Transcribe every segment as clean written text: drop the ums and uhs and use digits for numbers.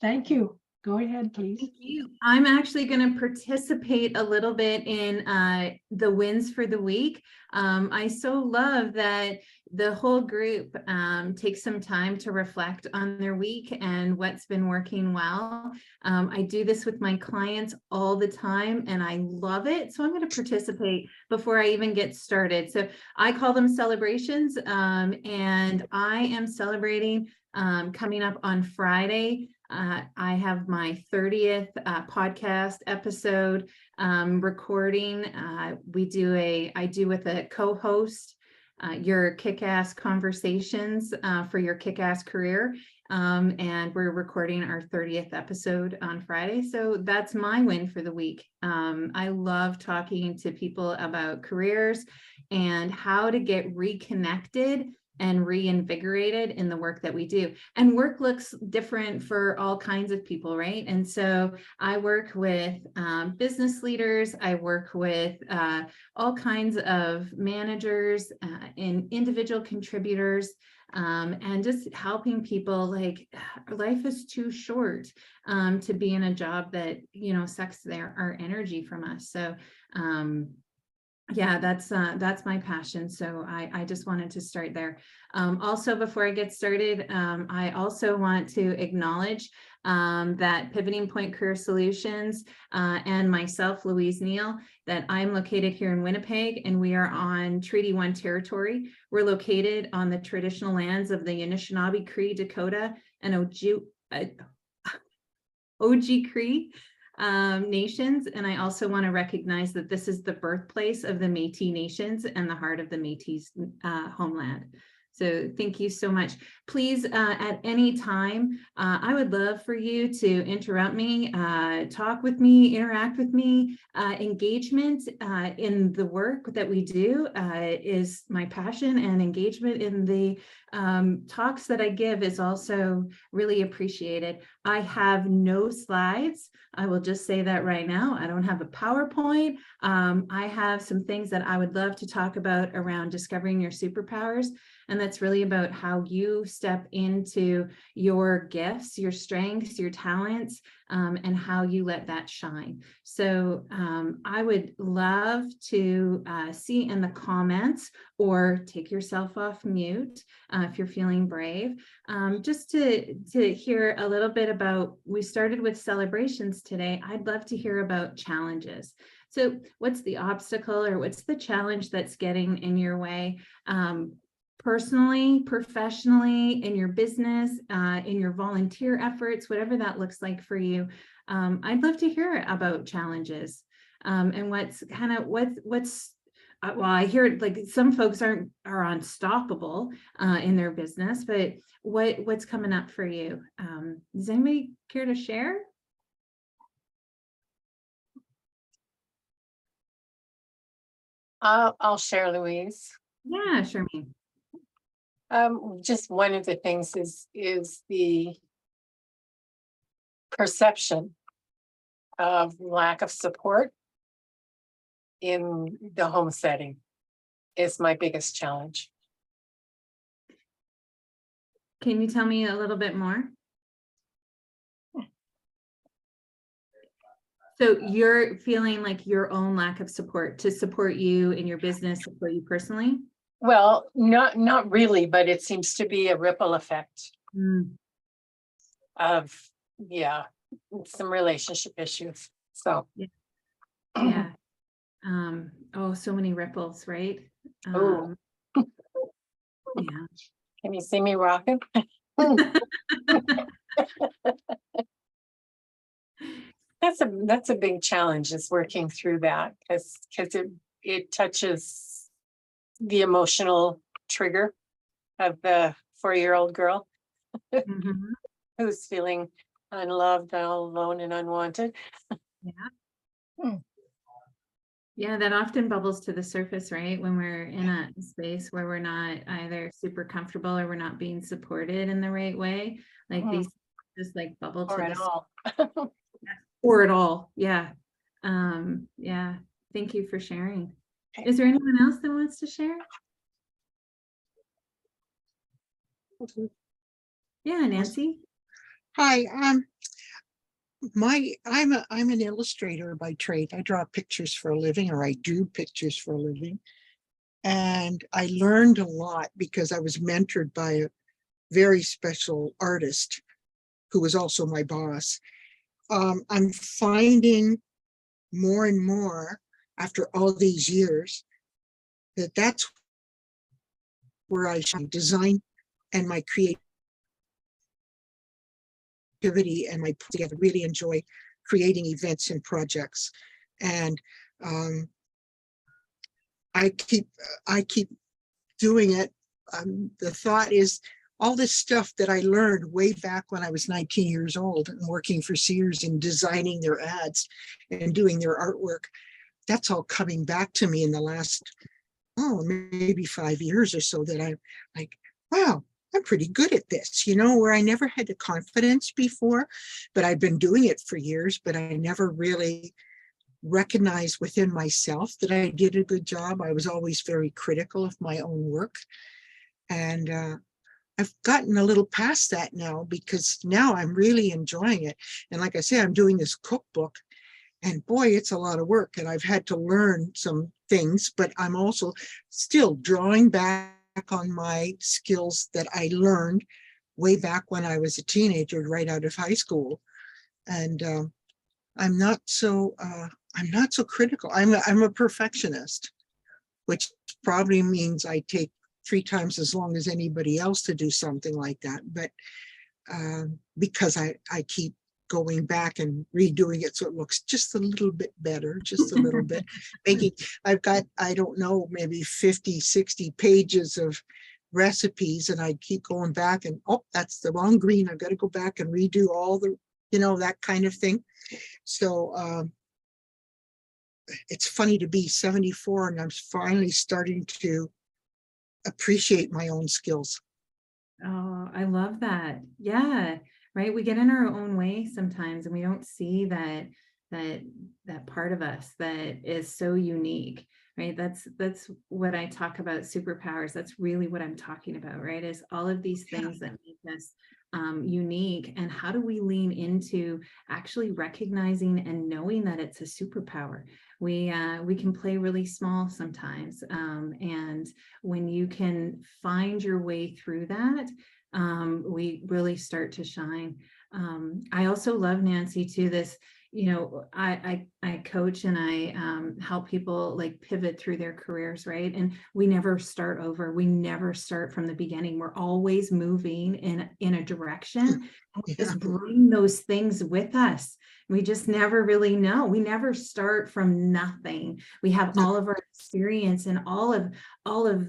Thank you. Go ahead, please. Thank you. I'm actually going to participate a little bit in the wins for the week. I so love that the whole group takes some time to reflect on their week and what's been working well. I do this with my clients all the time and I love it. So I'm going to participate before I even get started. So I call them celebrations, and I am celebrating coming up on Friday. I have my 30th podcast episode recording. I do with a co-host your kick-ass conversations for your kick-ass career. And we're recording our 30th episode on Friday. So that's my win for the week. I love talking to people about careers and how to get reconnected and reinvigorated in the work that we do. And work looks different for all kinds of people, right? And so I work with business leaders, I work with all kinds of managers and individual contributors, and just helping people, like, life is too short to be in a job that, sucks our energy from us. So yeah, that's my passion. So I just wanted to start there. Also, before I get started, I also want to acknowledge that Pivoting Point Career Solutions and myself, Louise Neal, that I'm located here in Winnipeg, and we are on Treaty 1 territory. We're located on the traditional lands of the Anishinaabe, Cree, Dakota, and Oji-Cree nations. And I also want to recognize that this is the birthplace of the Métis nations and the heart of the Métis homeland. So thank you so much. Please, at any time, I would love for you to interrupt me, talk with me, interact with me. Engagement in the work that we do is my passion, and engagement in the talks that I give is also really appreciated. I have no slides. I will just say that right now. I don't have a PowerPoint. I have some things that I would love to talk about around discovering your superpowers. And that's really about how you step into your gifts, your strengths, your talents, and how you let that shine. So I would love to see in the comments, or take yourself off mute if you're feeling brave, just to hear a little bit about, we started with celebrations today. I'd love to hear about challenges. So what's the obstacle, or what's the challenge that's getting in your way? Personally, professionally, in your business, in your volunteer efforts, whatever that looks like for you. I'd love to hear about challenges, and what's well, I hear like some folks are unstoppable in their business, but what's coming up for you? Does anybody care to share? I'll share, Louise. Yeah, sure. Just one of the things is the perception of lack of support in the home setting is my biggest challenge. Can you tell me a little bit more? So you're feeling like your own lack of support to support you in your business, support you personally? Well, not really, but it seems to be a ripple effect of, yeah, some relationship issues. So yeah. Oh, so many ripples, right? Oh, yeah. Can you see me rocking? That's a big challenge, is working through that, because it touches the emotional trigger of the 4-year-old girl who's feeling unloved, all alone, and unwanted. Yeah. Yeah, that often bubbles to the surface, right? When we're in a space where we're not either super comfortable or we're not being supported in the right way. Like these just like bubble to the surface. Or at all. Yeah. Yeah. Thank you for sharing. Is there anyone else that wants to share? Yeah, Nancy. Hi, I'm an illustrator by trade. I draw pictures for a living, or I do pictures for a living. And I learned a lot because I was mentored by a very special artist who was also my boss. I'm finding more and more after all these years that that's where I shine. Design and my creativity and my together. Really enjoy creating events and projects. And I keep doing it. The thought is all this stuff that I learned way back when I was 19 years old and working for Sears and designing their ads and doing their artwork. That's all coming back to me in the last, maybe 5 years or so, that I'm like, wow, I'm pretty good at this, where I never had the confidence before, but I've been doing it for years, but I never really recognized within myself that I did a good job. I was always very critical of my own work. And I've gotten a little past that now, because now I'm really enjoying it. And like I say, I'm doing this cookbook, and boy, it's a lot of work. And I've had to learn some things, but I'm also still drawing back on my skills that I learned way back when I was a teenager, right out of high school. And I'm not so critical. I'm a perfectionist, which probably means I take 3 times as long as anybody else to do something like that. But because I keep going back and redoing it so it looks just a little bit better, just a little bit. I've got, I don't know, maybe 50, 60 pages of recipes, and I keep going back and, oh, that's the wrong green. I've got to go back and redo all the, that kind of thing. So it's funny to be 74 and I'm finally starting to appreciate my own skills. Oh, I love that. Yeah, right. We get in our own way sometimes and we don't see that part of us that is so unique, right? That's what I talk about superpowers. That's really what I'm talking about, right? Is all of these things that make us unique, and how do we lean into actually recognizing and knowing that it's a superpower. We can play really small sometimes, and when you can find your way through that, we really start to shine. I also love, Nancy, too, this, I coach and I help people like pivot through their careers, right? And we never start over. We never start from the beginning. We're always moving in a direction. And we just bring those things with us. We just never really know. We never start from nothing. We have all of our experience and all of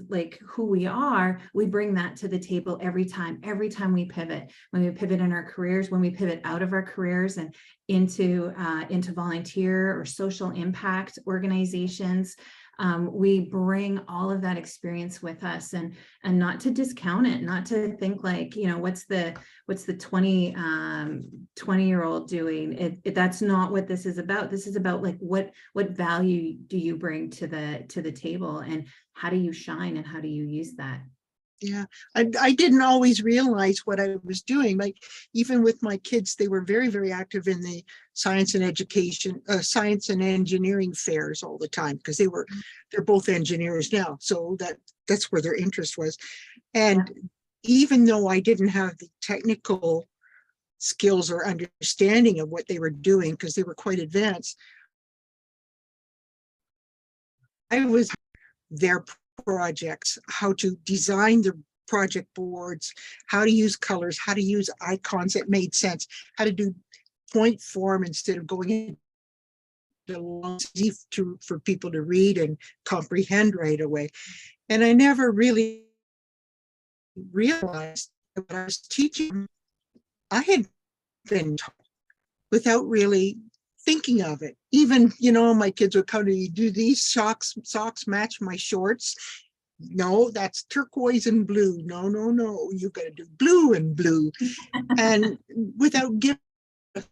like who we are. We bring that to the table every time we pivot. When we pivot in our careers, when we pivot out of our careers and into volunteer or social impact organizations, we bring all of that experience with us, and not to discount it, not to think like, what's the 20-year-old doing. That's not what this is about. This is about like what value do you bring to the table, and how do you shine, and how do you use that? Yeah, I didn't always realize what I was doing. Like, even with my kids, they were very, very active in the science and engineering fairs all the time, because they're both engineers now. So that's where their interest was. And even though I didn't have the technical skills or understanding of what they were doing, because they were quite advanced, I was their projects, how to design the project boards, how to use colors, how to use icons that made sense, how to do point form instead of going into for people to read and comprehend right away. And I never really realized that what I was teaching, I had been taught without really thinking of it. Even, my kids would come to me, do these socks match my shorts? No, that's turquoise and blue. No, you've got to do blue and blue. And without giving a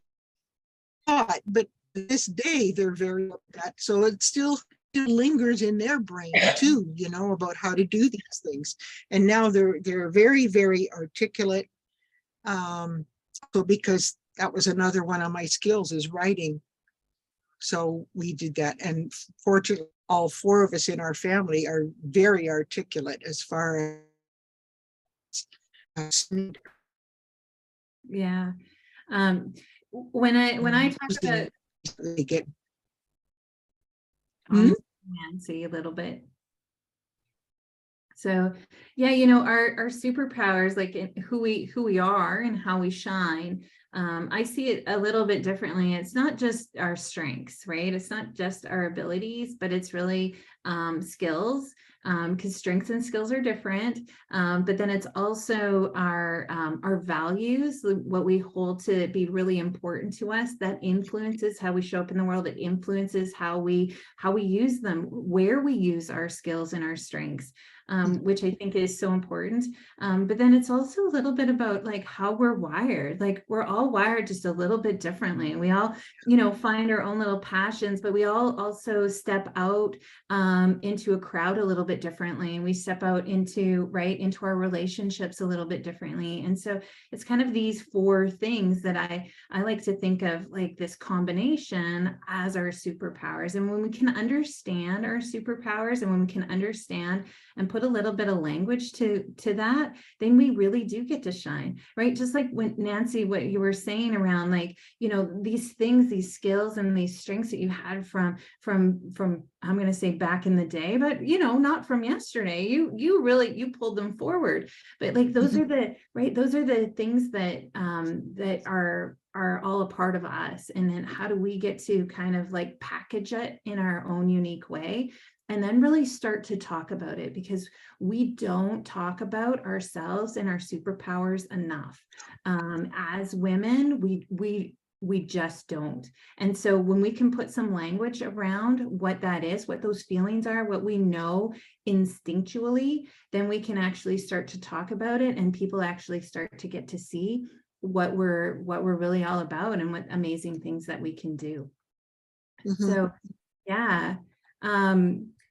thought, but this day they're very that. So it still lingers in their brain too, about how to do these things. And now they're very, very articulate. So because that was another one of my skills is writing. So we did that. And fortunately, all four of us in our family are very articulate as far as Yeah. When I talk about they get. on Nancy a little bit. So yeah, you know, our superpowers, like who we are and how we shine. I see it a little bit differently. It's not just our strengths, right? It's not just our abilities, but it's really skills, because strengths and skills are different. But then it's also our values, what we hold to be really important to us, that influences how we show up in the world. It influences how we use them, where we use our skills and our strengths. Which I think is so important. But then it's also a little bit about like how we're wired. Like we're all wired just a little bit differently. And we all, you know, find our own little passions, but we all also step out into a crowd a little bit differently. And we step out into our relationships a little bit differently. And so it's kind of these four things that I like to think of, like this combination as our superpowers. And when we can understand our superpowers, and when we can understand and put a little bit of language to that, then we really do get to shine, right? Just like when Nancy, what you were saying around, like, you know, these things, these skills and these strengths that you had from I'm going to say back in the day, but you know, not from yesterday. You really pulled them forward. But like those are the things that that are all a part of us. And then how do we get to kind of like package it in our own unique way? And then really start to talk about it, because we don't talk about ourselves and our superpowers enough. As women, we just don't. And so when we can put some language around what that is, what those feelings are, what we know instinctually, then we can actually start to talk about it, and people actually start to get to see what we're really all about and what amazing things that we can do. So yeah.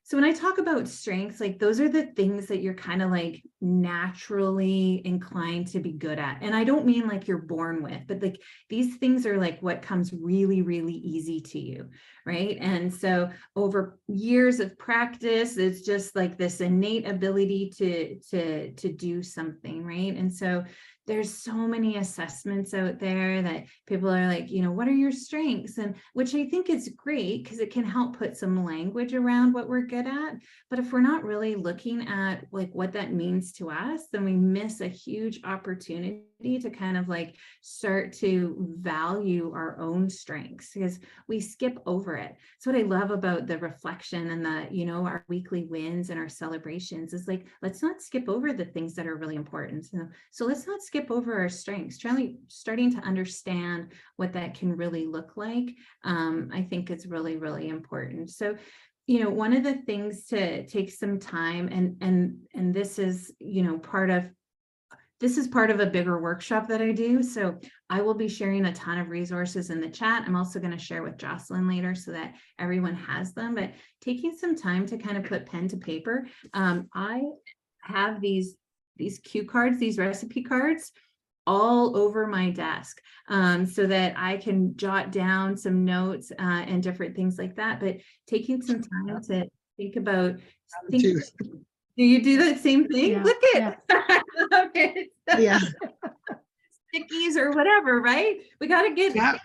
So when I talk about strengths, like those are the things that you're kind of like naturally inclined to be good at. And I don't mean like you're born with, but like these things are like what comes really, really easy to you, right? And so over years of practice, it's just like this innate ability to do something, right? And so there's so many assessments out there that people are like, you know, what are your strengths? And which I think is great, because it can help put some language around what we're good at. But if we're not really looking at like what that means to us, then we miss a huge opportunity to kind of like start to value our own strengths, because we skip over it. So what I love about the reflection and the, you know, our weekly wins and our celebrations is like, let's not skip over the things that are really important. So let's not skip over our strengths, starting to understand what that can really look like. I think it's really, really important. So, you know, one of the things to take some time, and this is, you know, part of a bigger workshop that I do. So I will be sharing a ton of resources in the chat. I'm also going to share with Jocelyn later so that everyone has them, but taking some time to kind of put pen to paper. I have these cue cards, these recipe cards all over my desk, so that I can jot down some notes and different things like that. But taking some time to think about, do you do that same thing? Yeah, Look at okay. Yeah. Stickies or whatever, right? We got to get, Yeah.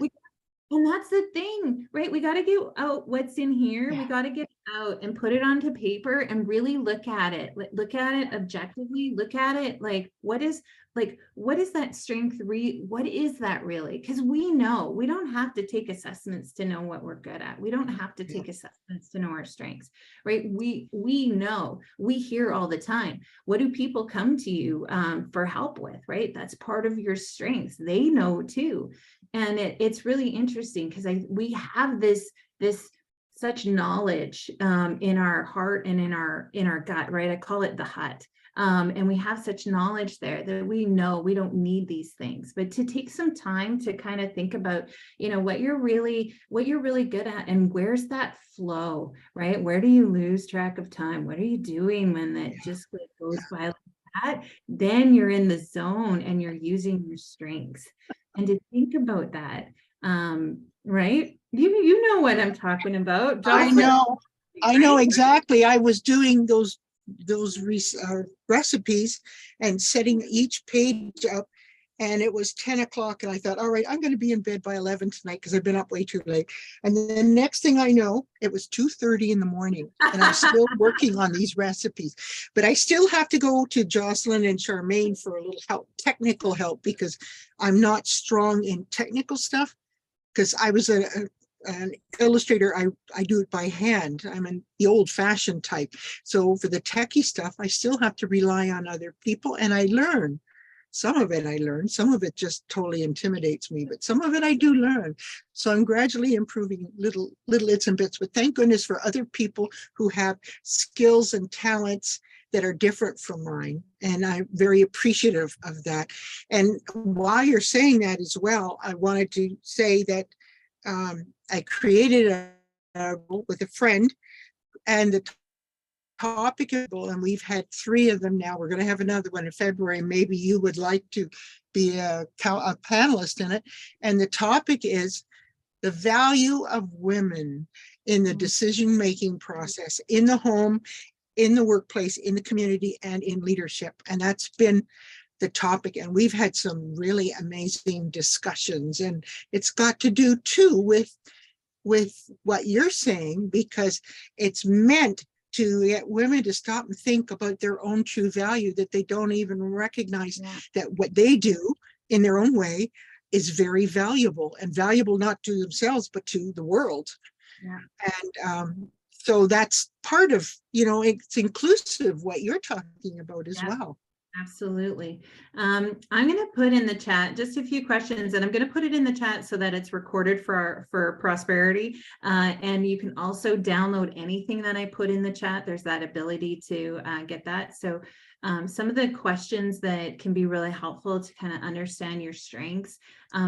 and that's the thing, right? We got to get out what's in here. We got to get out and put it onto paper and really look at it. Look at it objectively. Look at it like, what is that strength? What is that really? Because we know we don't have to take assessments to know what we're good at. We don't have to take assessments to know our strengths, right? We know, we hear all the time. What do people come to you for help with, right? That's part of your strengths. They know too. And it's really interesting because we have this such knowledge in our heart and in our gut, right? I call it the hut. And we have such knowledge there that we know we don't need these things, but to take some time to kind of think about, you know, what you're really good at, and where's that flow, right? Where do you lose track of time? What are you doing when that just goes by like that? Then you're in the zone and you're using your strengths. and to think about that. Right? You know what I'm talking about. I Jocelyn, know right? exactly. I was doing those recipes and setting each page up, and it was 10 o'clock, and I thought, all right, I'm going to be in bed by 11 tonight because I've been up way too late. And then the next thing I know, it was 2:30 in the morning, and I'm still working on these recipes. But I still have to go to Jocelyn and Charmaine for a little help, technical help, because I'm not strong in technical stuff. Because I was an illustrator, I do it by hand. I'm the old fashioned type. So for the techie stuff, I still have to rely on other people, and I learn. Some of it I learn, some of it just totally intimidates me, but some of it I do learn. So I'm gradually improving little bits and bits, but thank goodness for other people who have skills and talents that are different from mine. And I'm very appreciative of that. And while you're saying that as well, I wanted to say that I created a with a friend, and the topic is, and we've had 3 of them now. We're going to have another one in February. Maybe you would like to be a panelist in it. And the topic is the value of women in the decision-making process, in the home, in the workplace, in the community, and in leadership. And that's been the topic. And we've had some really amazing discussions. And it's got to do too with what you're saying, because it's meant to get women to stop and think about their own true value, that they don't even recognize that what they do in their own way is very valuable, and valuable not to themselves, but to the world. And so that's part of, it's inclusive what you're talking about as well. Absolutely. I'm going to put in the chat just a few questions, and I'm going to put it in the chat so that it's recorded for prosperity. And you can also download anything that I put in the chat. There's that ability to get that. So some of the questions that can be really helpful to kind of understand your strengths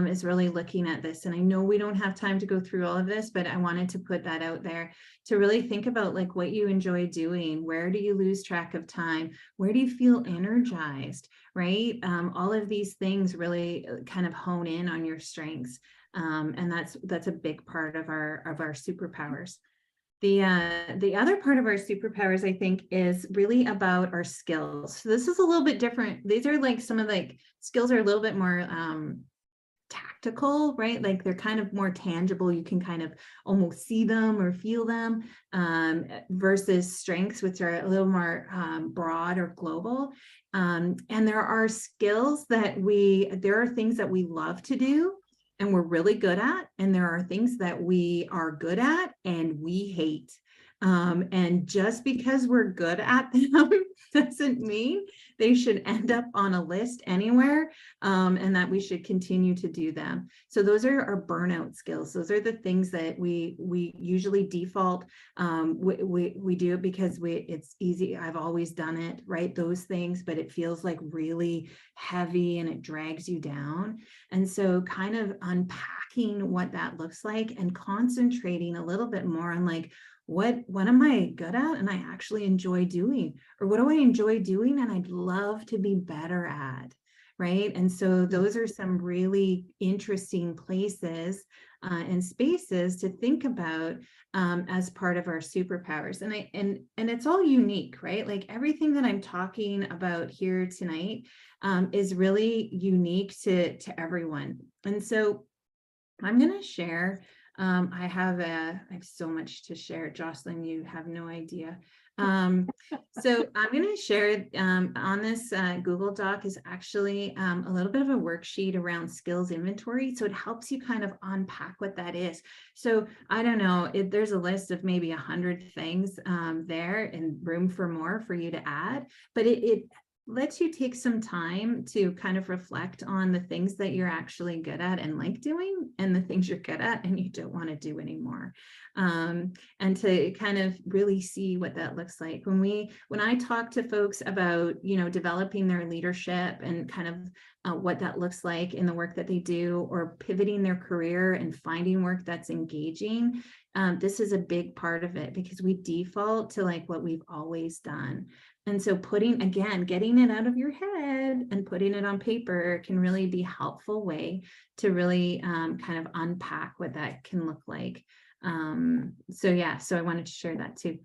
is really looking at this. And I know we don't have time to go through all of this, but I wanted to put that out there to really think about like what you enjoy doing. Where do you lose track of time? Where do you feel energized, right? All of these things really kind of hone in on your strengths. And that's a big part of our superpowers. The other part of our superpowers, I think, is really about our skills. So this is a little bit different. These are like some of like skills are a little bit more tactical, right? Like they're kind of more tangible. You can kind of almost see them or feel them, versus strengths, which are a little more broad or global. And there are skills that there are things that we love to do and we're really good at, and there are things that we are good at and we hate. And just because we're good at them doesn't mean they should end up on a list anywhere, and that we should continue to do them. So those are our burnout skills. Those are the things that we usually default. We do it because it's easy. I've always done it, right? Those things, but it feels like really heavy and it drags you down. And so kind of unpacking what that looks like and concentrating a little bit more on like, what am I good at and I actually enjoy doing, or what do I enjoy doing and I'd love to be better at, right? And so those are some really interesting places and spaces to think about as part of our superpowers. And it's all unique, right? Like everything that I'm talking about here tonight is really unique to everyone. And so I'm going to share. I have so much to share, Jocelyn, you have no idea. So I'm going to share on this Google Doc is actually a little bit of a worksheet around skills inventory. So it helps you kind of unpack what that is. So I don't know if there's a list of maybe 100 things there and room for more for you to add, but it lets you take some time to kind of reflect on the things that you're actually good at and like doing, and the things you're good at and you don't want to do anymore. And to kind of really see what that looks like. When I talk to folks about, developing their leadership and kind of what that looks like in the work that they do, or pivoting their career and finding work that's engaging, this is a big part of it, because we default to like what we've always done. And so getting it out of your head and putting it on paper can really be a helpful way to really kind of unpack what that can look like. So I wanted to share that too.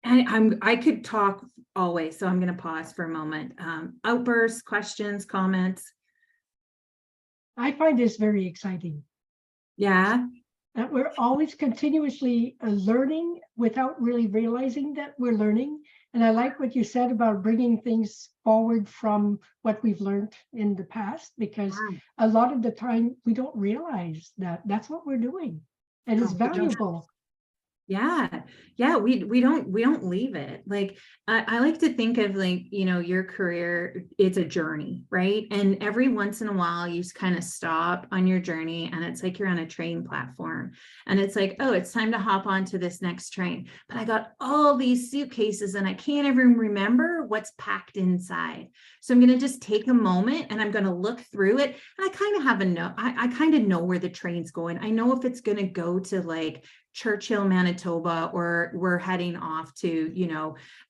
I could talk always, so I'm going to pause for a moment. Outbursts, questions, comments. I find this very exciting. Yeah. That we're always continuously learning without really realizing that we're learning. And I like what you said about bringing things forward from what we've learned in the past, because a lot of the time we don't realize that that's what we're doing. And it's No, we don't. valuable. Yeah. We don't leave it. Like, I like to think of, like, your career, it's a journey, right? And every once in a while you just kind of stop on your journey, and it's like you're on a train platform, and it's like, oh, it's time to hop onto this next train. But I got all these suitcases and I can't even remember what's packed inside. So I'm going to just take a moment and I'm going to look through it. And I kind of have I kind of know where the train's going. I know if it's going to go to like Churchill, Manitoba, or we're heading off to,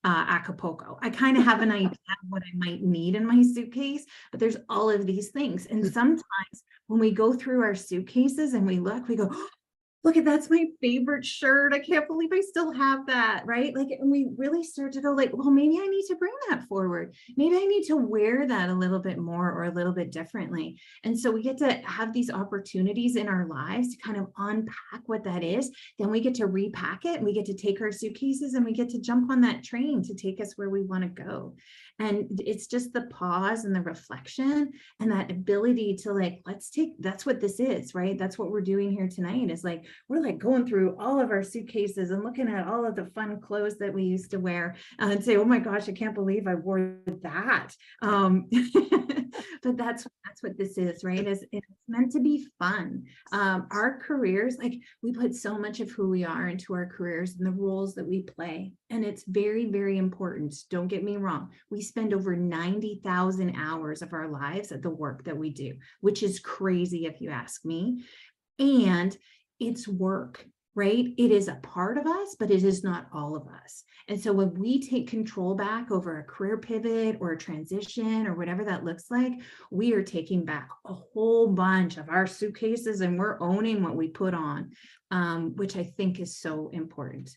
Acapulco. I kind of have an idea of what I might need in my suitcase, but there's all of these things. And sometimes when we go through our suitcases and we look, we go, oh, look at, that's my favorite shirt. I can't believe I still have that, right? Like, and we really start to go like, well, maybe I need to bring that forward. Maybe I need to wear that a little bit more or a little bit differently. And so we get to have these opportunities in our lives to kind of unpack what that is. Then we get to repack it. And we get to take our suitcases and we get to jump on that train to take us where we want to go. And it's just the pause and the reflection and that ability to like, that's what this is, right? That's what we're doing here tonight, is like, we're like going through all of our suitcases and looking at all of the fun clothes that we used to wear and say, oh my gosh, I can't believe I wore that. But that's what this is, right? It's meant to be fun. Our careers, like, we put so much of who we are into our careers and the roles that we play. And it's very, very important. Don't get me wrong. We spend over 90,000 hours of our lives at the work that we do, which is crazy if you ask me. And it's work, right? It is a part of us, but it is not all of us. And so when we take control back over a career pivot or a transition or whatever that looks like, we are taking back a whole bunch of our suitcases and we're owning what we put on, which I think is so important.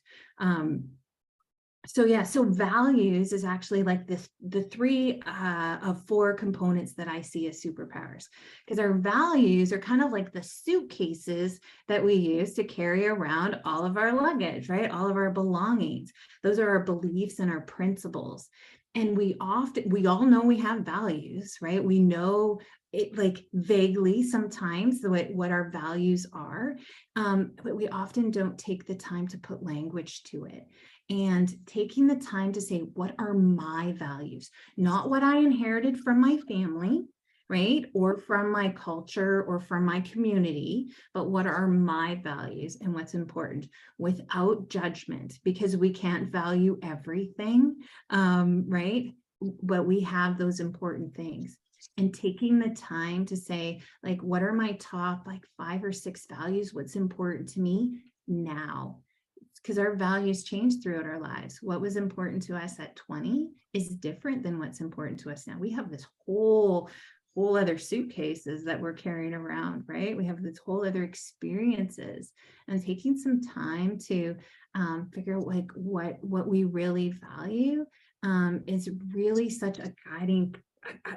So values is actually like the three of four components that I see as superpowers, because our values are kind of like the suitcases that we use to carry around all of our luggage, right? All of our belongings. Those are our beliefs and our principles. And we all know we have values, right? We know it, like, vaguely sometimes what our values are, but we often don't take the time to put language to it. And taking the time to say, what are my values? Not what I inherited from my family, right? Or from my culture or from my community, but what are my values and what's important, without judgment, because we can't value everything, right? But we have those important things. And taking the time to say, like, what are my top like 5 or 6 values? What's important to me now? Because our values change throughout our lives. What was important to us at 20 is different than what's important to us now. We have this whole other suitcases that we're carrying around, right? We have this whole other experiences, and taking some time to figure out like what we really value is really such a guiding.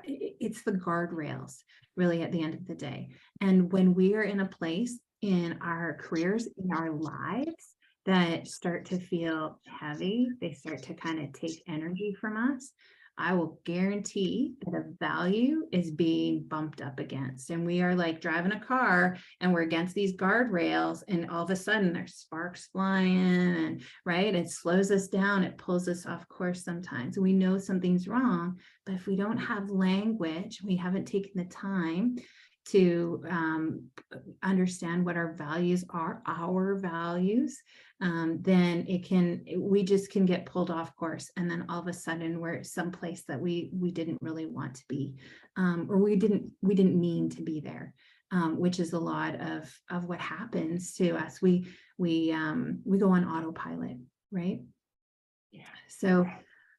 It's the guardrails, really, at the end of the day. And when we are in a place in our careers, in our lives, that start to feel heavy, they start to kind of take energy from us, I will guarantee that a value is being bumped up against. And we are like driving a car and we're against these guardrails, and all of a sudden there's sparks flying, and right, it slows us down, it pulls us off course sometimes. We know something's wrong, but if we don't have language, we haven't taken the time to understand what our values are, then we just can get pulled off course. And then all of a sudden we're someplace that we didn't really want to be, or we didn't mean to be there, which is a lot of what happens to us. We go on autopilot, right? So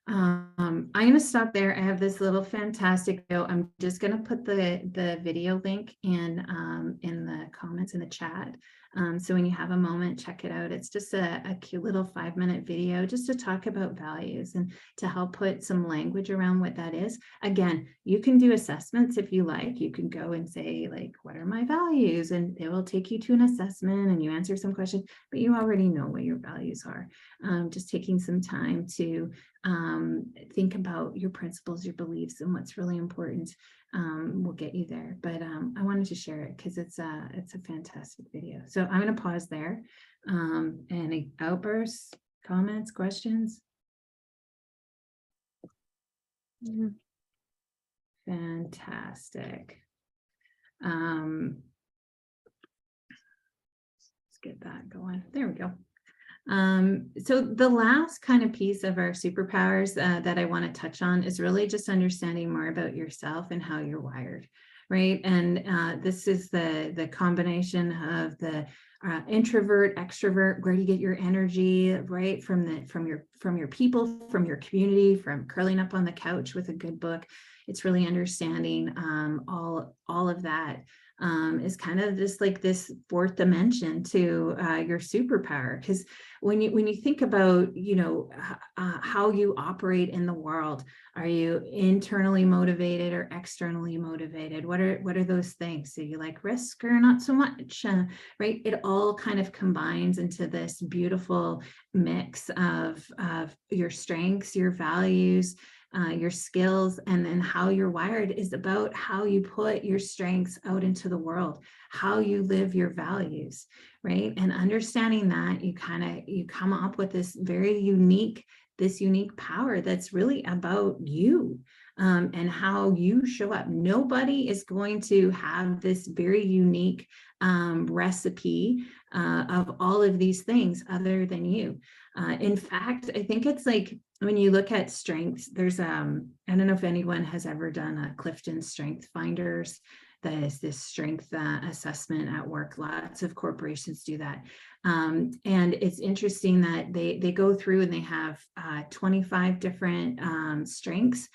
I'm going to stop there. I have this little fantastic video. I'm just going to put the video link in the comments in the chat. So when you have a moment, check it out. It's just a cute little 5-minute video just to talk about values and to help put some language around what that is. Again, you can do assessments if you like. You can go and say, like, what are my values? And it will take you to an assessment and you answer some questions, but you already know what your values are. Just taking some time to think about your principles, your beliefs, and what's really important will get you there. But I wanted to share it because it's a fantastic video. So I'm going to pause there. Any outbursts, comments, questions? Fantastic. Let's get that going. There we go. So the last kind of piece of our superpowers that I want to touch on is really just understanding more about yourself and how you're wired, right? And this is the combination of the introvert, extrovert. Where do you get your energy, right? From your people, from your community, from curling up on the couch with a good book. It's really understanding all of that. Is kind of just like this fourth dimension to your superpower. Because when you think about, how you operate in the world, are you internally motivated or externally motivated? What are those things? Do you like risk or not so much? Right? It all kind of combines into this beautiful mix of your strengths, your values, your skills, and then how you're wired is about how you put your strengths out into the world, how you live your values, right? And understanding that, you come up with this very unique power that's really about you and how you show up. Nobody is going to have this very unique recipe of all of these things other than you. In fact, I think it's like, when you look at strengths, there's I don't know if anyone has ever done a Clifton Strength Finders. That is this strength assessment at work. Lots of corporations do that. And it's interesting that they go through and they have 25 different strengths.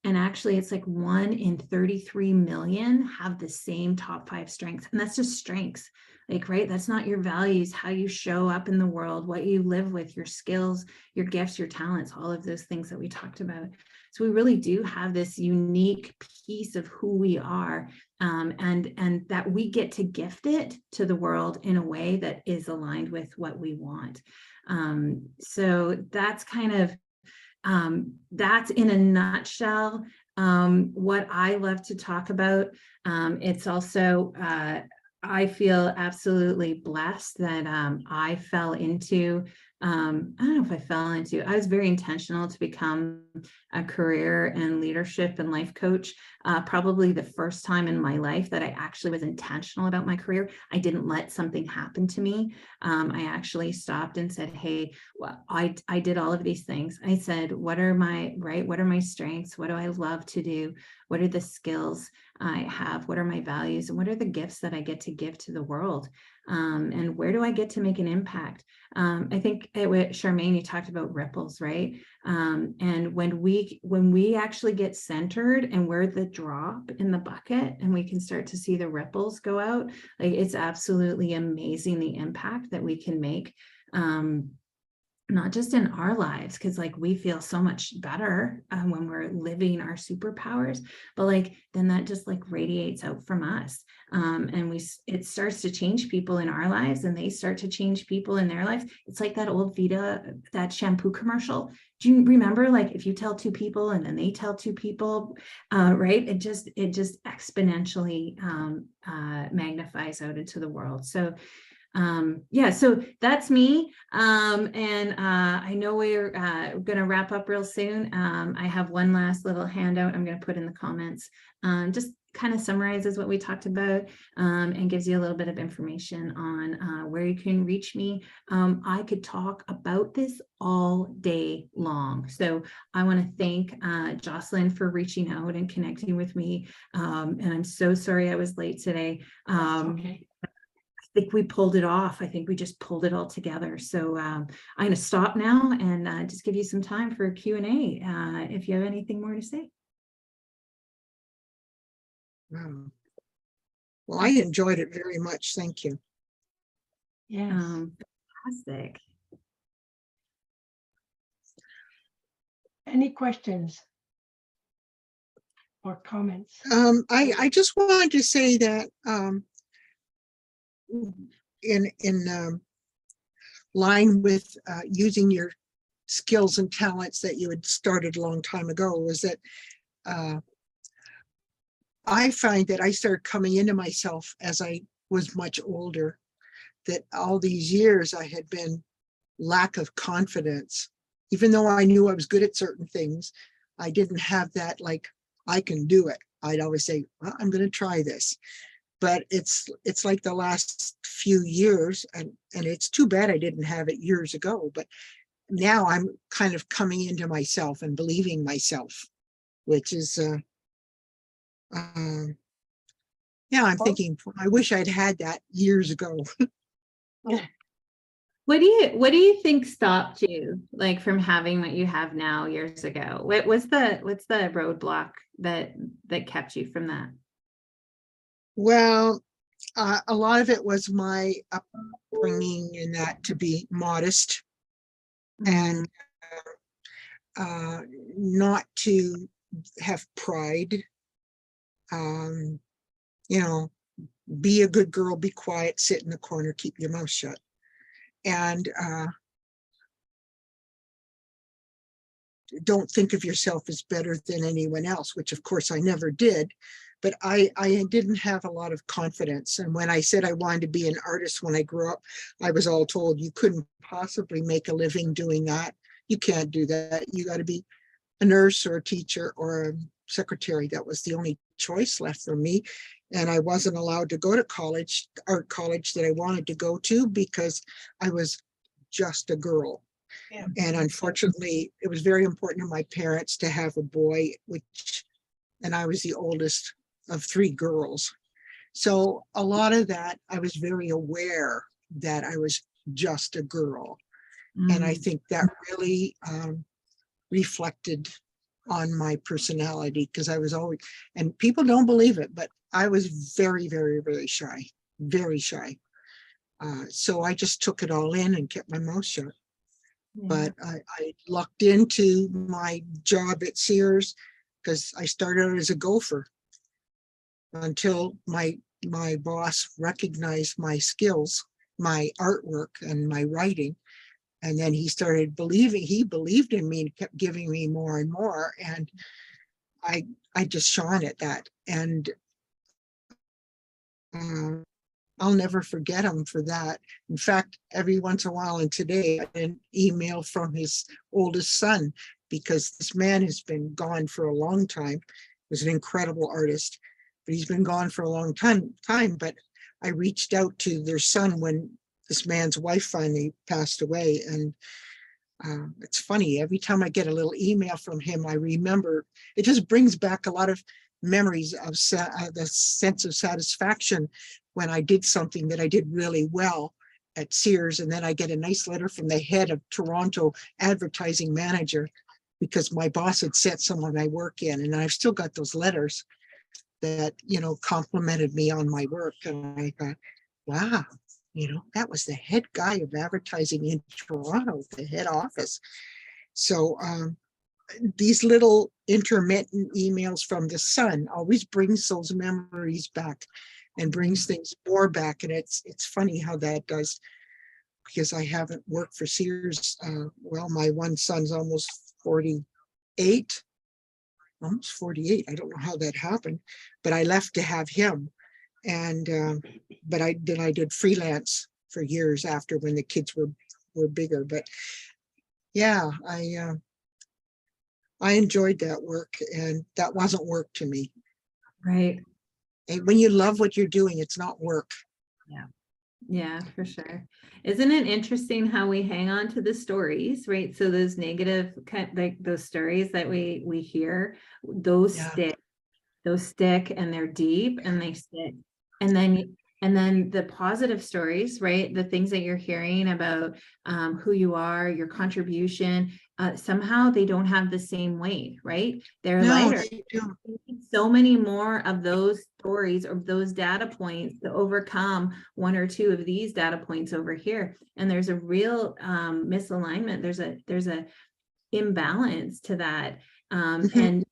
And actually, it's like 1 in 33 million have the same top 5 strengths. And that's just strengths. Like, right, that's not your values, how you show up in the world, what you live with, your skills, your gifts, your talents, all of those things that we talked about. So we really do have this unique piece of who we are, and that we get to gift it to the world in a way that is aligned with what we want. So that's kind of, that's in a nutshell what I love to talk about. It's also, I feel absolutely blessed that I fell into, I don't know if I fell into, I was very intentional to become a career and leadership and life coach. Probably the first time in my life that I actually was intentional about my career. I didn't let something happen to me. I actually stopped and said, hey, well, I did all of these things. I said, what are my strengths? What do I love to do? What are the skills I have? What are my values? And what are the gifts that I get to give to the world? And where do I get to make an impact? I think with Charmaine, you talked about ripples, right? And when we actually get centered and we're the drop in the bucket and we can start to see the ripples go out, like, it's absolutely amazing the impact that we can make. Not just in our lives, because like we feel so much better when we're living our superpowers, but like then that just like radiates out from us, and it starts to change people in our lives, and they start to change people in their lives. It's like that old Vita, that shampoo commercial. Do you remember, like, if you tell 2 people and then they tell 2 people, right? It just exponentially magnifies out into the world. So yeah, so that's me. And I know we're going to wrap up real soon. I have one last little handout I'm going to put in the comments. Just kind of summarizes what we talked about and gives you a little bit of information on where you can reach me. I could talk about this all day long. So I want to thank Jocelyn for reaching out and connecting with me. And I'm so sorry I was late today. Okay. think we pulled it off. I think we just pulled it all together. So I'm going to stop now and just give you some time for Q&A if you have anything more to say. Wow. Well, I enjoyed it very much. Thank you. Yes. Fantastic. Any questions or comments? I just wanted to say that in line with using your skills and talents that you had started a long time ago, was that I find that I started coming into myself as I was much older, that all these years I had been lack of confidence. Even though I knew I was good at certain things, I didn't have that, like, I can do it. I'd always say, well, I'm going to try this. But it's like the last few years, and it's too bad I didn't have it years ago, but now I'm kind of coming into myself and believing myself, which is, yeah, I'm thinking, I wish I'd had that years ago. What do you think stopped you, like, from having what you have now years ago? What's the roadblock that kept you from that? Well, a lot of it was my upbringing in that, to be modest and not to have pride. You know, be a good girl, be quiet, sit in the corner, keep your mouth shut. And don't think of yourself as better than anyone else, which of course I never did. But I didn't have a lot of confidence. And when I said I wanted to be an artist when I grew up, I was all told you couldn't possibly make a living doing that. You can't do that. You got to be a nurse or a teacher or a secretary. That was the only choice left for me. And I wasn't allowed to go to college, art college that I wanted to go to, because I was just a girl. Yeah. And unfortunately, it was very important to my parents to have a boy, and I was the oldest of 3 girls. So a lot of that, I was very aware that I was just a girl. And I think that really reflected on my personality, because I was always, and people don't believe it, but I was very, very, very shy, very shy. So I just took it all in and kept my mouth shut. But I lucked into my job at Sears, because I started out as a gopher until my boss recognized my skills, my artwork and my writing. And then he started he believed in me and kept giving me more and more. And I just shone at that. And I'll never forget him for that. In fact, every once in a while, and today, I get an email from his oldest son, because this man has been gone for a long time. He was an incredible artist, but he's been gone for a long time. But I reached out to their son when this man's wife finally passed away. And it's funny, every time I get a little email from him, I remember, it just brings back a lot of memories of the sense of satisfaction when I did something that I did really well at Sears. And then I get a nice letter from the head of Toronto advertising manager, because my boss had sent some of my work in, and I've still got those letters that, complimented me on my work. And I thought, wow, that was the head guy of advertising in Toronto, the head office. So these little intermittent emails from the son always brings those memories back and brings things more back. And it's funny how that does, because I haven't worked for Sears. Well, my one son's almost 48. Almost 48. I don't know how that happened, but I left to have him. And but I did freelance for years after, when the kids were bigger. But yeah, I enjoyed that work, and that wasn't work to me. Right. And when you love what you're doing, it's not work. Yeah, for sure. Isn't it interesting how we hang on to the stories, right? So those negative, like those stories that we hear, those stick, and they're deep and they stick. And And then the positive stories, right? The things that you're hearing about who you are, your contribution, somehow they don't have the same weight, right? They're No, lighter. they don't. So many more of those stories or those data points to overcome one or two of these data points over here. And there's a real misalignment. There's a imbalance to that. And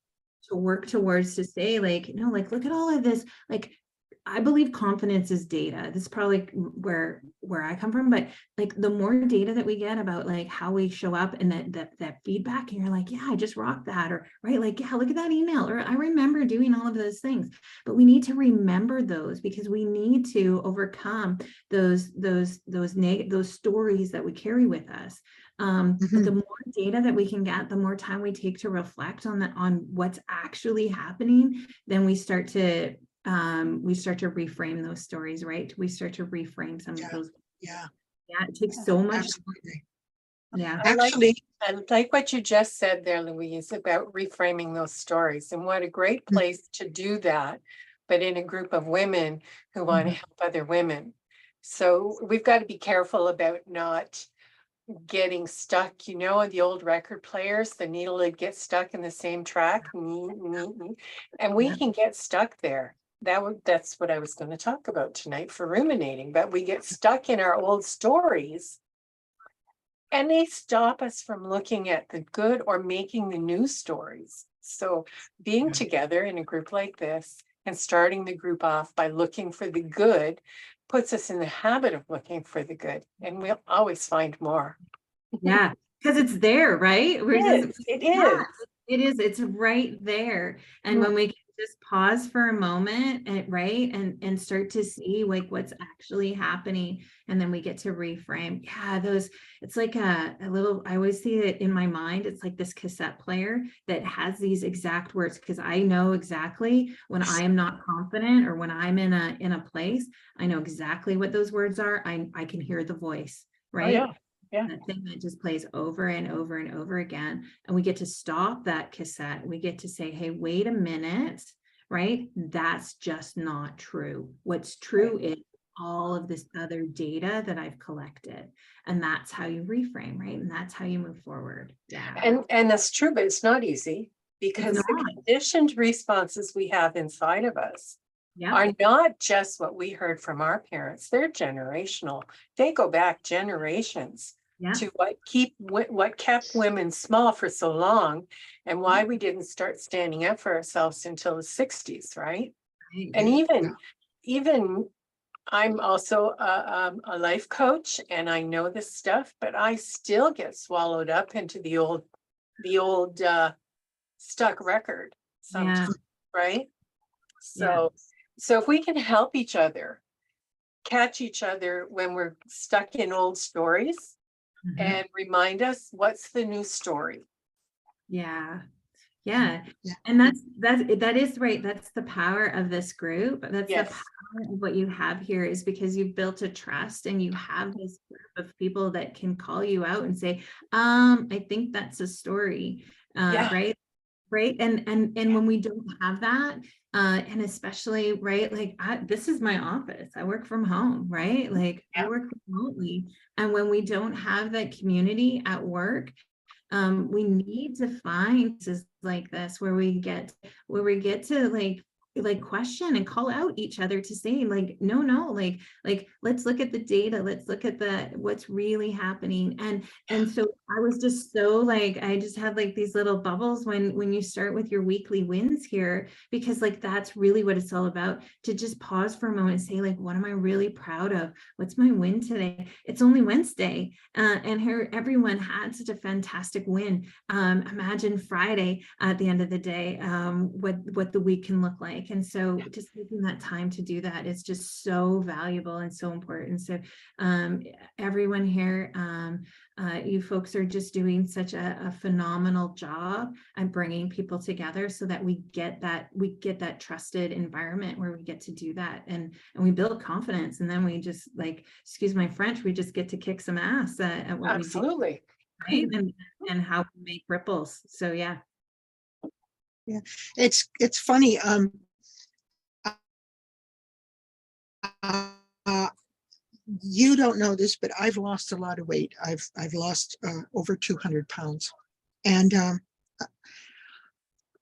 to work towards to say like, no, like, look at all of this. Like, I believe confidence is data. This is probably where I come from, but like the more data that we get about like how we show up and that feedback, and you're like, yeah, I just rocked that, or right, like, yeah, look at that email, or I remember doing all of those things. But we need to remember those because we need to overcome those stories that we carry with us. But the more data that we can get, the more time we take to reflect on what's actually happening, then we start to reframe those stories, right? We start to reframe some of those. Yeah, Yeah, it takes so much. absolutely. Yeah. Actually, I like what you just said there, Louise, about reframing those stories, and what a great place to do that, but in a group of women who want to help other women. So we've got to be careful about not getting stuck, the old record players, the needle would get stuck in the same track, and we can get stuck there. That's what I was going to talk about tonight for ruminating, but we get stuck in our old stories and they stop us from looking at the good or making the new stories. So being together in a group like this and starting the group off by looking for the good puts us in the habit of looking for the good, and we'll always find more. Yeah, because it's there, right? It is, it's right there. And when we can just pause for a moment, right, and start to see like what's actually happening, and then we get to reframe. Yeah, it's like a little, I always see it in my mind, it's like this cassette player that has these exact words, because I know exactly when I am not confident or when I'm in a place, I know exactly what those words are. I can hear the voice, right? Oh, yeah. That thing that just plays over and over and over again. And we get to stop that cassette. We get to say, hey, wait a minute, right? That's just not true. What's true is all of this other data that I've collected. And that's how you reframe, right? And that's how you move forward. Yeah. And that's true, but it's not easy, because It's the not. conditioned responses we have inside of us Yeah. are not just what we heard from our parents. They're generational. They go back generations. Yeah. To what kept women small for so long, and why we didn't start standing up for ourselves until the 60s, right? And even I'm also a life coach, and I know this stuff, but I still get swallowed up into the old stuck record sometimes, right? So if we can help each other catch each other when we're stuck in old stories, and remind us what's the new story. Yeah. And that is right. That's the power of this group. That's the power of what you have here, is because you've built a trust and you have this group of people that can call you out and say, I think that's a story. Right. And when we don't have that, and especially, right, like this is my office. I work from home, right? Like I work remotely. And when we don't have that community at work, we need to find places like this where we get to like question and call out each other to say like, no, like let's look at the data, let's look at what's really happening. And so I was just so like, I just had like these little bubbles when you start with your weekly wins here, because like that's really what it's all about, to just pause for a moment and say like, what am I really proud of? What's my win today? It's only Wednesday, and here everyone had such a fantastic win. Imagine Friday at the end of the day, what the week can look like. And so just taking that time to do that is just so valuable and so important. So everyone here, you folks are just doing such a phenomenal job at bringing people together so that we get that trusted environment where we get to do that, and we build confidence, and then we just, like, excuse my French, we just get to kick some ass at what we do, right? And how we make ripples. So yeah. It's funny. You don't know this, but I've lost a lot of weight. I've lost over 200 pounds. And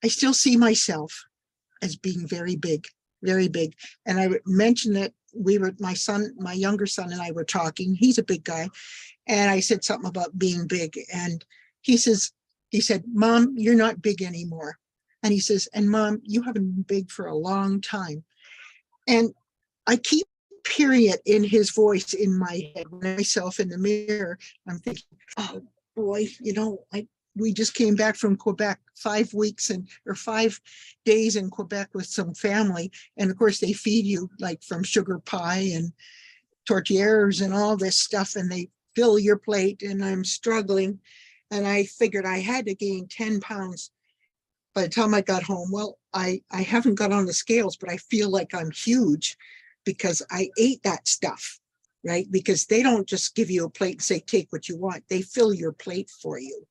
I still see myself as being very big, very big. And I would mention that my younger son and I were talking. He's a big guy. And I said something about being big. And he said, Mom, you're not big anymore. And he says, and Mom, you haven't been big for a long time. And I keep hearing it in his voice in my head, myself in the mirror. I'm thinking, oh boy, we just came back from Quebec, 5 weeks or 5 days in Quebec with some family. And of course they feed you like from sugar pie and tortillas and all this stuff, and they fill your plate, and I'm struggling. And I figured I had to gain 10 pounds by the time I got home. Well, I haven't got on the scales, but I feel like I'm huge because I ate that stuff, right? Because they don't just give you a plate and say, take what you want. They fill your plate for you.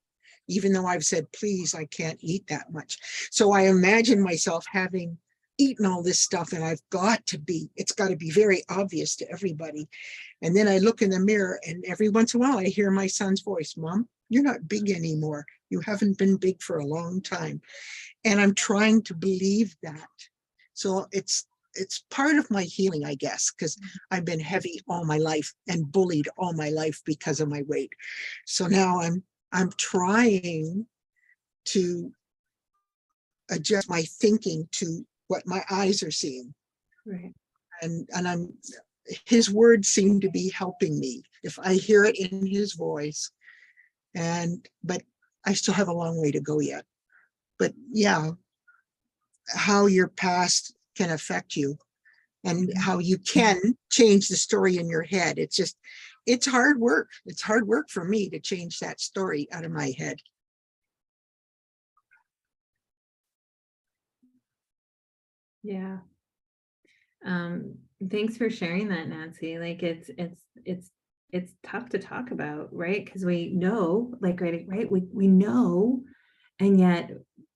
Even though I've said, please, I can't eat that much. So I imagine myself having eaten all this stuff, and it's got to be very obvious to everybody. And then I look in the mirror, and every once in a while I hear my son's voice, Mom, you're not big anymore. You haven't been big for a long time. And I'm trying to believe that. So it's part of my healing, I guess, because I've been heavy all my life and bullied all my life because of my weight. So now I'm trying to adjust my thinking to what my eyes are seeing. Right. And his words seem to be helping me if I hear it in his voice. But I still have a long way to go yet. But yeah, how your past can affect you and how you can change the story in your head. It's hard work. It's hard work for me to change that story out of my head. Yeah. Thanks for sharing that, Nancy. Like it's tough to talk about, right? Because we know, like, right, we know, and yet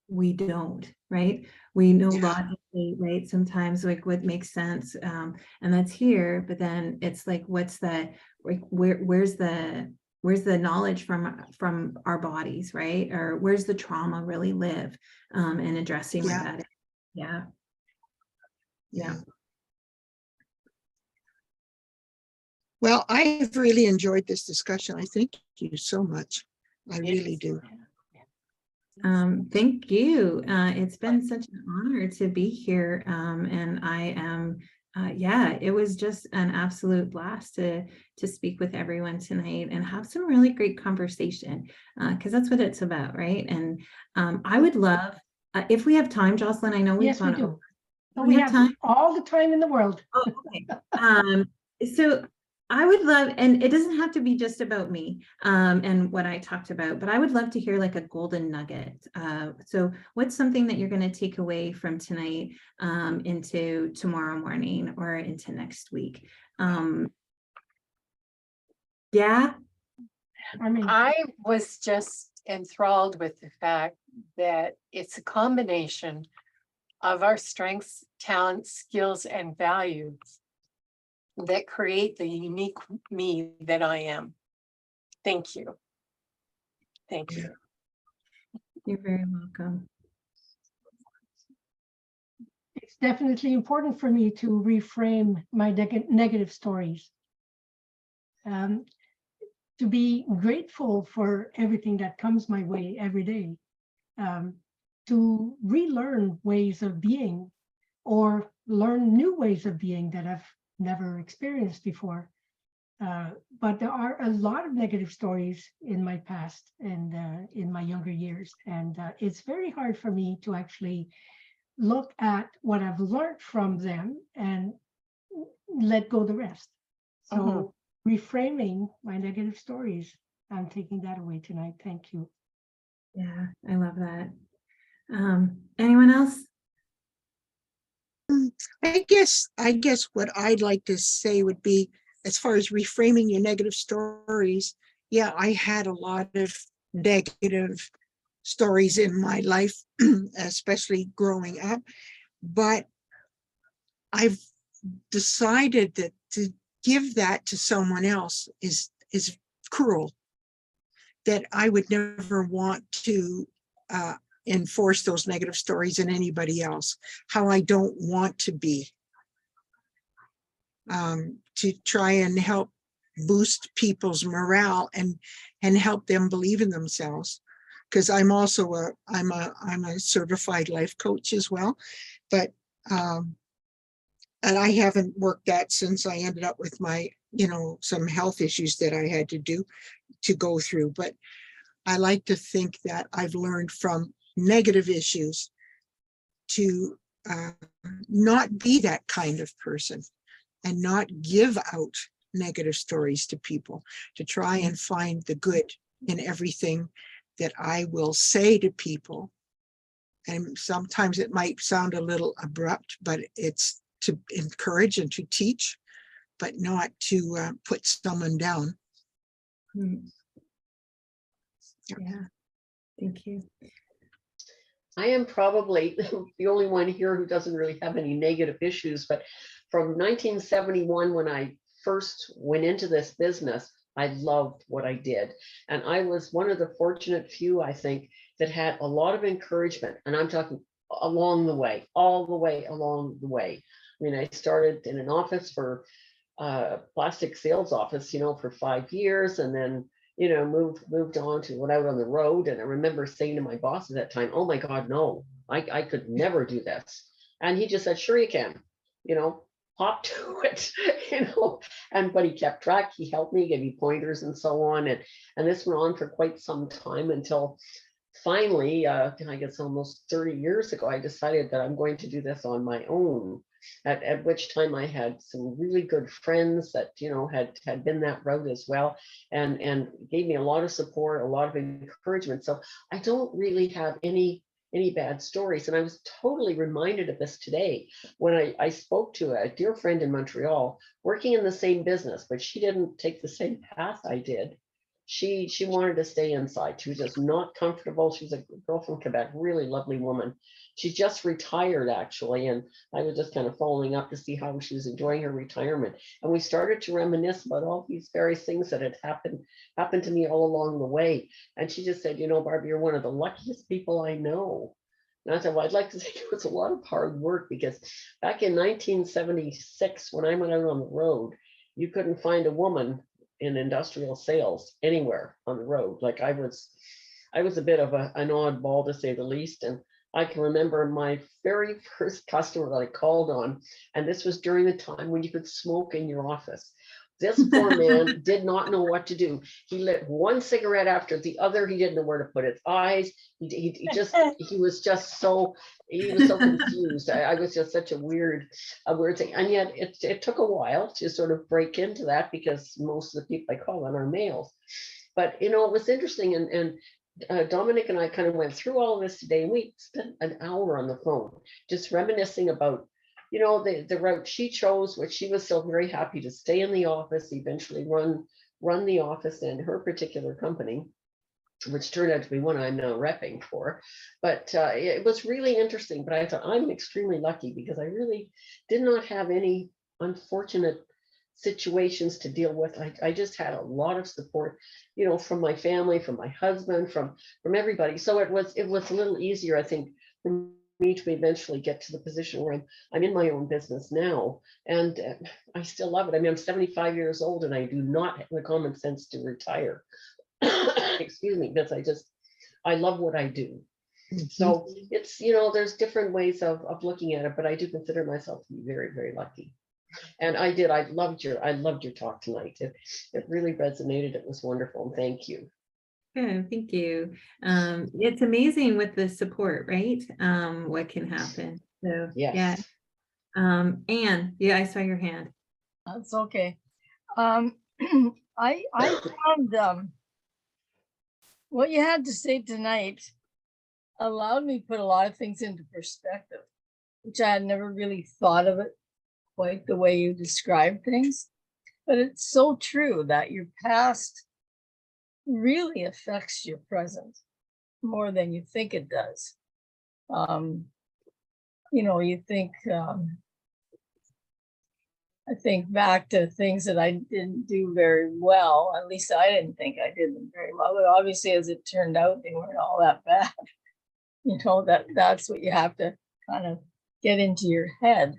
we don't, right? We know logically, right? Sometimes like what makes sense, and that's here, but then it's like, what's the, like, where's the knowledge from our bodies, right? Or where's the trauma really live, and addressing what that is. Yeah. Yeah. Well, I've really enjoyed this discussion. I thank you so much. I really do. Thank you. It's been such an honor to be here. And I am, it was just an absolute blast to speak with everyone tonight and have some really great conversation, because that's what it's about, right? And I would love, if we have time, Jocelyn, I know we've gone over. We have time? All the time in the world. Oh, okay. So I would love, and it doesn't have to be just about me and what I talked about, but I would love to hear like a golden nugget. So what's something that you're going to take away from tonight into tomorrow morning or into next week? Yeah. I was just enthralled with the fact that it's a combination of our strengths, talents, skills, and values that create the unique me that I am. Thank you. Thank you. You're very welcome. It's definitely important for me to reframe my negative stories. To be grateful for everything that comes my way every day. To relearn ways of being or learn new ways of being that I've never experienced before. But there are a lot of negative stories in my past and in my younger years. And it's very hard for me to actually look at what I've learned from them and let go the rest. So reframing my negative stories, I'm taking that away tonight. Thank you. Yeah, I love that. Anyone else? I guess what I'd like to say would be, as far as reframing your negative stories, yeah, I had a lot of negative stories in my life, especially growing up, but I've decided that give that to someone else is cruel. That I would never want to enforce those negative stories in anybody else. How I don't want to be. To try and help boost people's morale and help them believe in themselves. Because I'm also I'm a certified life coach as well, but and I haven't worked that since I ended up with my, some health issues that I had to go through. But I like to think that I've learned from negative issues to not be that kind of person and not give out negative stories to people, to try and find the good in everything that I will say to people. And sometimes it might sound a little abrupt, but it's to encourage and to teach, but not to put someone down. Yeah, thank you. I am probably the only one here who doesn't really have any negative issues, but from 1971, when I first went into this business, I loved what I did. And I was one of the fortunate few, I think, that had a lot of encouragement. And I'm talking along the way, all the way along the way. I mean, I started in an office for plastic sales office, for 5 years, and then moved on to when I was on the road. And I remember saying to my boss at that time, oh my God, no, I could never do this. And he just said, sure you can, hop to it, but he kept track, he helped me, gave me pointers and so on. And this went on for quite some time until finally, I guess almost 30 years ago, I decided that I'm going to do this on my own. At which time I had some really good friends that had been that route as well, and gave me a lot of support, a lot of encouragement. So I don't really have any bad stories. And I was totally reminded of this today when I spoke to a dear friend in Montreal, working in the same business, but she didn't take the same path I did. She wanted to stay inside. She was just not comfortable. She's a girl from Quebec, really lovely woman. She just retired, actually, and I was just kind of following up to see how she was enjoying her retirement. And we started to reminisce about all these various things that had happened to me all along the way. And she just said, Barbie, you're one of the luckiest people I know. And I said, well, I'd like to say it was a lot of hard work, because back in 1976, when I went out on the road, you couldn't find a woman in industrial sales anywhere on the road. Like I was a bit of an oddball, to say the least. And I can remember my very first customer that I called on, and this was during the time when you could smoke in your office. This poor man did not know what to do. He lit one cigarette after the other. He didn't know where to put his eyes. He was so confused. I was just such a weird thing. And yet it took a while to sort of break into that, because most of the people I call on are males. But it was interesting, and Dominic and I kind of went through all of this today, and we spent an hour on the phone just reminiscing about the route she chose, which she was so very happy to stay in the office, eventually run the office in her particular company, which turned out to be one I'm now repping for. But it was really interesting. But I thought I'm extremely lucky, because I really did not have any unfortunate situations to deal with. I just had a lot of support, from my family, from my husband, from everybody. So it was a little easier, I think, for me to eventually get to the position where I'm in my own business now, and I still love it. I mean, I'm 75 years old, and I do not have the common sense to retire. Excuse me, because I love what I do. So it's, there's different ways of looking at it, but I do consider myself to be very, very lucky. And I loved your talk tonight. It really resonated. It was wonderful. And thank you. Yeah, thank you. It's amazing with the support, right? What can happen. So Yes. yeah. Anne, yeah, I saw your hand. That's okay. I found what you had to say tonight allowed me to put a lot of things into perspective, which I had never really thought of it quite the way you describe things. But it's so true that your past really affects your present more than you think it does. You think I think back to things that I didn't do very well. At least I didn't think I did them very well, but obviously as it turned out, they weren't all that bad. You know, that's what you have to kind of get into your head.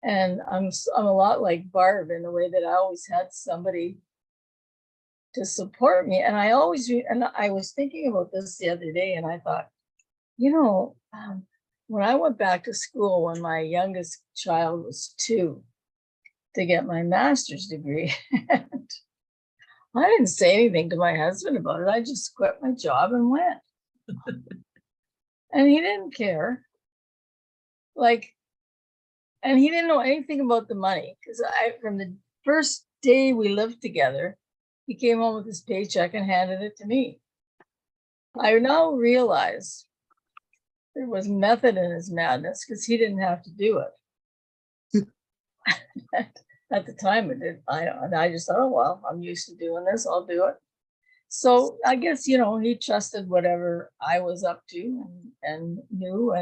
And I'm a lot like Barb in the way that I always had somebody to support me. And I always, and I was thinking about this the other day, and I thought, you know, when I went back to school when my youngest child was 2 to get my master's degree, and I didn't say anything to my husband about it. I just quit my job and went. And he didn't care. Like, and he didn't know anything about the money, because from the first day we lived together, he came home with his paycheck and handed it to me. I now realize there was method in his madness, because he didn't have to do it. At the time, it did. I just thought, oh, well, I'm used to doing this, I'll do it. So I guess, you know, he trusted whatever I was up to and knew.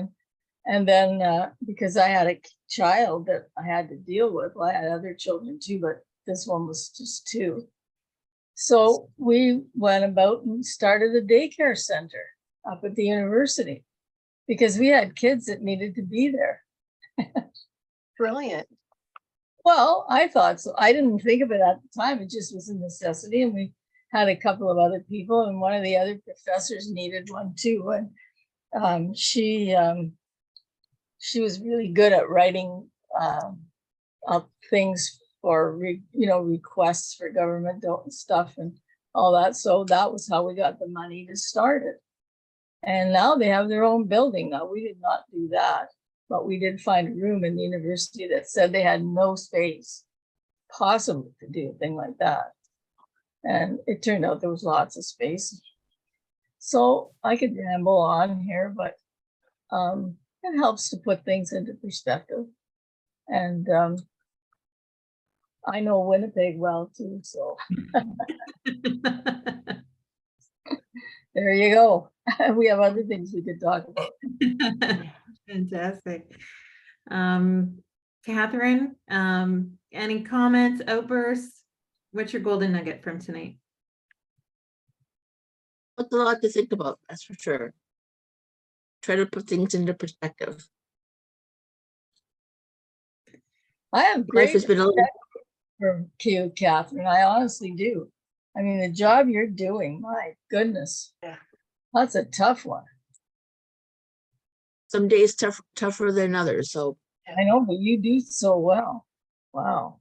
And then because I had a child that I had to deal with, well, I had other children too, but this one was just 2. So we went about and started a daycare center up at the university, because we had kids that needed to be there. Brilliant. Well, I thought so. I didn't think of it at the time. It just was a necessity. And we had a couple of other people, and one of the other professors needed one too. And she was really good at writing up things for, requests for government stuff and all that. So that was how we got the money to start it. And now they have their own building. Now, we did not do that, but we did find a room in the university that said they had no space possible to do a thing like that. And it turned out there was lots of space. So I could ramble on here, but it helps to put things into perspective. And I know Winnipeg well too, so there you go. We have other things we could talk about. Fantastic. Catherine, any comments, outbursts? What's your golden nugget from tonight? It's a lot to think about, that's for sure. Try to put things into perspective. I have Life great has been a little, respect for you, Catherine. I honestly do. I mean, the job you're doing, my goodness. Yeah. That's a tough one. some days tougher than others. So, I know, but you do so well. Wow.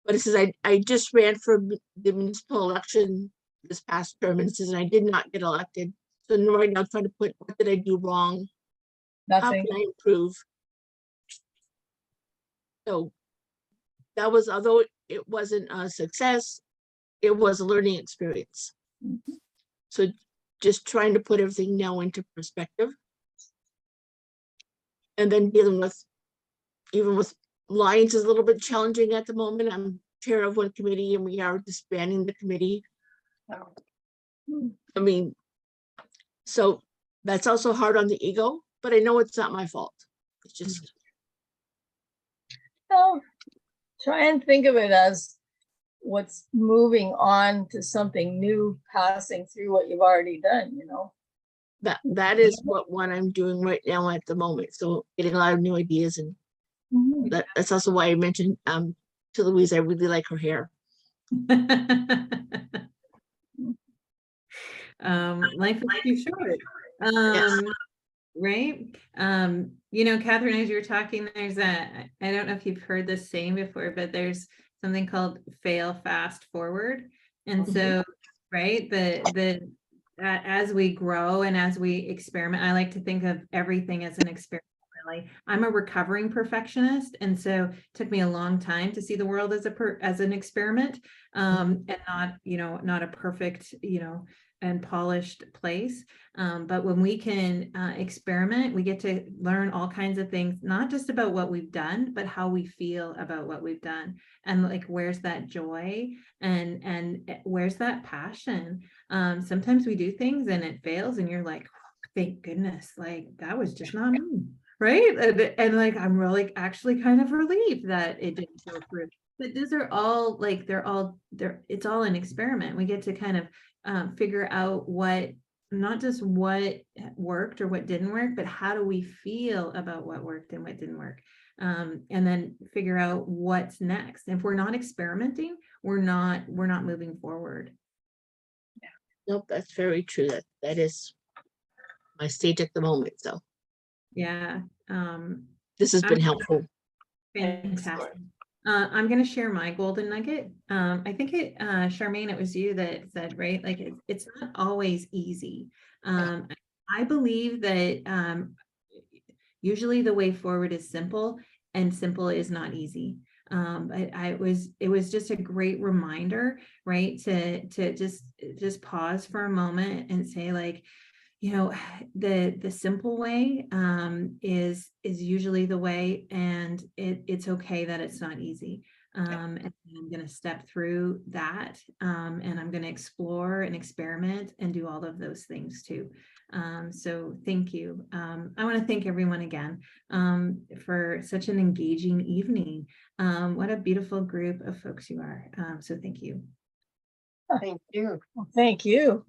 but it says I just ran for the municipal election this past term, and it says I did not get elected. So right now, I'm trying to put what did I do wrong? How Nothing. can I improve? So that was, although it wasn't a success, it was a learning experience. Mhm. So just trying to put everything now into perspective. And then dealing with, even with lines is a little bit challenging at the moment. I'm chair of one committee and we are disbanding the committee. I mean, so that's also hard on the ego, but I know it's not my fault. It's just, Well, try and think of it as what's moving on to something new, passing through what you've already done, you know? that is what I'm doing right now at the moment. So getting a lot of new ideas, and Mhm. that's also why I mentioned to Louise, I really like her hair. Life is too short. Right. Catherine, as you're talking, there's I don't know if you've heard this saying before, but there's something called fail fast forward. And so, right, as we grow and as we experiment, I like to think of everything as an experiment. Really, I'm a recovering perfectionist, and so it took me a long time to see the world as an experiment, and not a perfect, and polished place. But when we can experiment, we get to learn all kinds of things, not just about what we've done, but how we feel about what we've done. And like, where's that joy and where's that passion? Sometimes we do things and it fails and you're like, thank goodness, like that was just not me. right? And like, I'm really actually kind of relieved that it didn't go through. But these are all like, it's all an experiment. We get to kind of figure out what, not just what worked or what didn't work, but how do we feel about what worked and what didn't work. And then figure out what's next. If we're not experimenting, we're not moving forward. Nope, that's very true. That is my stage at the moment. So Yeah. this has been helpful. Fantastic. I'm going to share my golden nugget. I think Charmaine, it was you that said, right? Like it's not always easy. I believe that usually the way forward is simple, and simple is not easy. But it was just a great reminder, right? To just pause for a moment and say, like, you know, the simple way is usually the way, and it's okay that it's not easy. And I'm going to step through that, and I'm going to explore and experiment and do all of those things too. So thank you. I want to thank everyone again for such an engaging evening. What a beautiful group of folks you are. So thank you. Thank you. Well, thank you.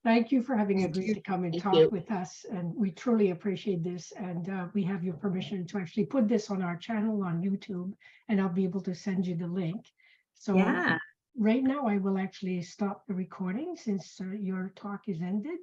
Thank you for having Thank agreed you. to come and Thank talk you. with us, and we truly appreciate this. And we have your permission to actually put this on our channel on YouTube, and I'll be able to send you the link. So Yeah. right now, I will actually stop the recording since your talk is ended.